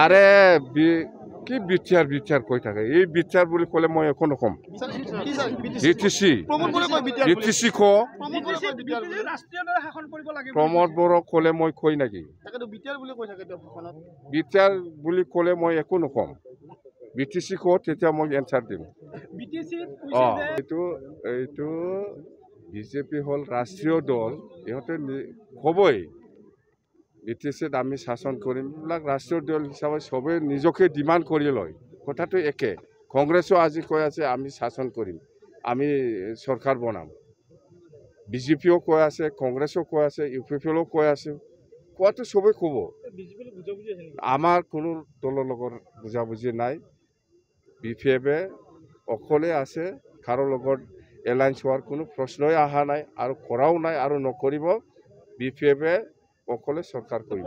আরে কি বিচার কই থাকে এই বিচার বলে কলে মই এখন কম বিটিসি প্রমোদ বড় কলে মই কই নাকি বিচার বুলি কলে মই একো নকম বিটিসি তেতিয়া মই এনসার দিম এইটো বিজেপি হল রাষ্ট্রীয় দল ইহঁতে কবই বিটিসিত আমি শাসন কৰিম এইবিলাক ৰাষ্ট্ৰীয় দল হিচাপে সবে নিজকে ডিমান্ড কৰি লয় কথাটো একে কংগ্ৰেছো আজি কৈ আছে আমি শাসন কৰিম আমি সৰকাৰ বনাম বিজেপিও কৈ আছে কংগ্ৰেছো কৈ আছে ইউপিপিএলও কৈ আছে কোৱাটো সবে কব আমাৰ কোনো দলৰ লগত বুজাবুজি নাই বিপিএফে অকলে আছে কাৰো লগত এলায়েন্স হোৱাৰ কোনো প্ৰশ্নই অহা নাই আৰু কৰাও নাই আৰু নকৰিব বিপিএফে অকলে সৰকাৰ কৰিব